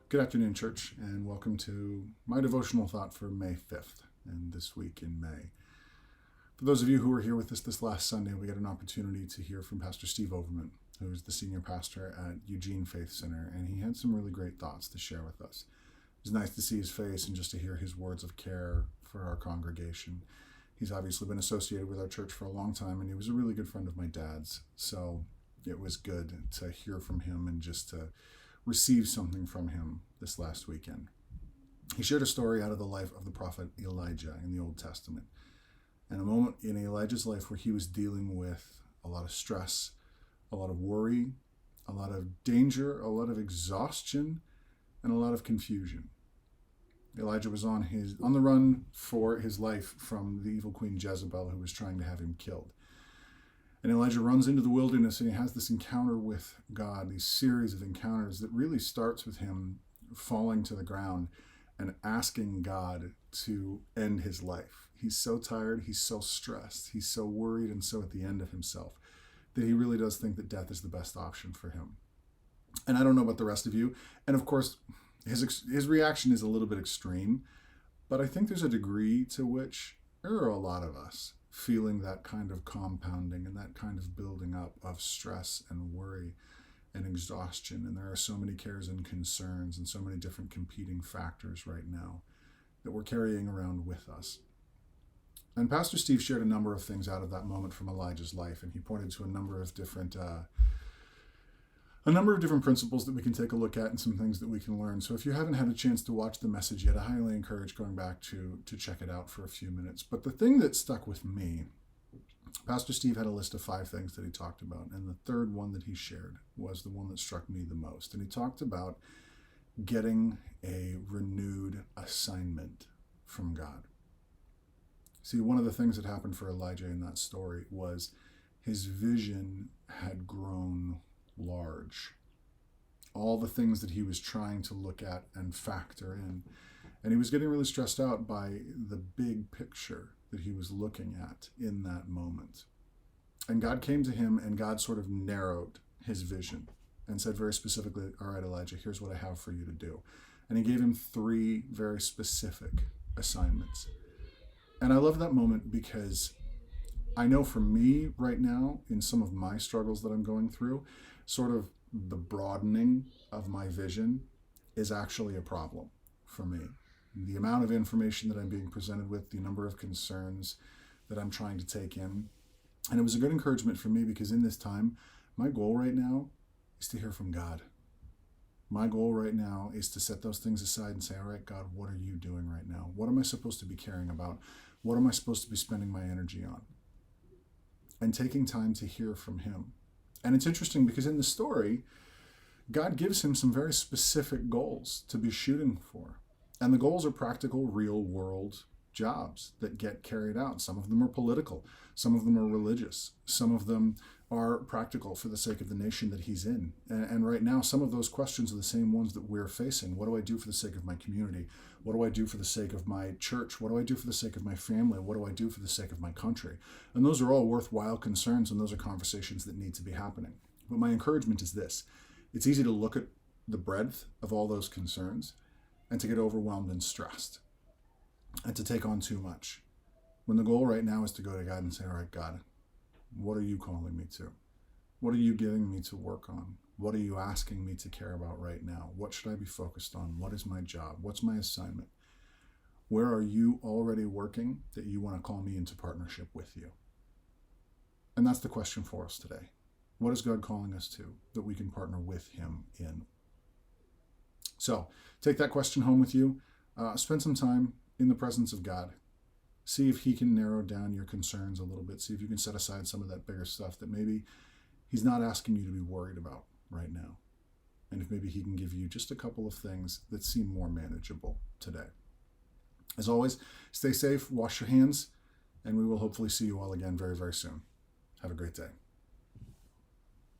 Good afternoon, church, and welcome to my devotional thought for May 5th and this week in May. For those of you who were here with us this last Sunday, we got an opportunity to hear from Pastor Steve Overman, who is the senior pastor at Eugene Faith Center, and he had some really great thoughts to share with us. It was nice to see his face and just to hear his words of care for our congregation. He's obviously been associated with our church for a long time, and he was a really good friend of my dad's, so it was good to hear from him and just to receive something from him this last weekend. He shared a story out of the life of the prophet Elijah in the Old Testament, and a moment in Elijah's life where he was dealing with a lot of stress, a lot of worry, a lot of danger, a lot of exhaustion, and a lot of confusion. Elijah was on the run for his life from the evil queen Jezebel, who was trying to have him killed. And Elijah runs into the wilderness and he has this encounter with God, these series of encounters that really starts with him falling to the ground and asking God to end his life. He's so tired, he's so stressed, he's so worried and so at the end of himself that he really does think that death is the best option for him. And I don't know about the rest of you. And of course, his reaction is a little bit extreme, but I think there's a degree to which there are a lot of us feeling that kind of compounding and that kind of building up of stress and worry and exhaustion. And there are so many cares and concerns and so many different competing factors right now that we're carrying around with us. And Pastor Steve shared a number of things out of that moment from Elijah's life, and he pointed to a number of different principles that we can take a look at and some things that we can learn. So if you haven't had a chance to watch the message yet, I highly encourage going back to check it out for a few minutes. But the thing that stuck with me, Pastor Steve had a list of 5 things that he talked about, and the third one that he shared was the one that struck me the most. And he talked about getting a renewed assignment from God. See, one of the things that happened for Elijah in that story was his vision had grown large. All the things that he was trying to look at and factor in. And he was getting really stressed out by the big picture that he was looking at in that moment. And God came to him and God sort of narrowed his vision and said very specifically, all right, Elijah, here's what I have for you to do. And he gave him 3 very specific assignments. And I love that moment because I know for me right now, in some of my struggles that I'm going through, sort of the broadening of my vision is actually a problem for me. The amount of information that I'm being presented with, the number of concerns that I'm trying to take in. And it was a good encouragement for me because in this time, my goal right now is to hear from God. My goal right now is to set those things aside and say, all right, God, what are you doing right now? What am I supposed to be caring about? What am I supposed to be spending my energy on? And taking time to hear from him. And it's interesting because in the story, God gives him some very specific goals to be shooting for. And the goals are practical, real world jobs that get carried out. Some of them are political. Some of them are religious. Some of them are practical for the sake of the nation that he's in. And right now, some of those questions are the same ones that we're facing. What do I do for the sake of my community? What do I do for the sake of my church? What do I do for the sake of my family? What do I do for the sake of my country? And those are all worthwhile concerns, and those are conversations that need to be happening. But my encouragement is this. It's easy to look at the breadth of all those concerns and to get overwhelmed and stressed and to take on too much. When the goal right now is to go to God and say, all right, God, what are you calling me to? What are you giving me to work on? What are you asking me to care about right now? What should I be focused on? What is my job? What's my assignment? Where are you already working that you want to call me into partnership with you? And that's the question for us today. What is God calling us to that we can partner with him in? So take that question home with you. Spend some time in the presence of God. See if he can narrow down your concerns a little bit. See if you can set aside some of that bigger stuff that maybe he's not asking you to be worried about right now. And if maybe he can give you just a couple of things that seem more manageable today. As always, stay safe, wash your hands, and we will hopefully see you all again very, very soon. Have a great day.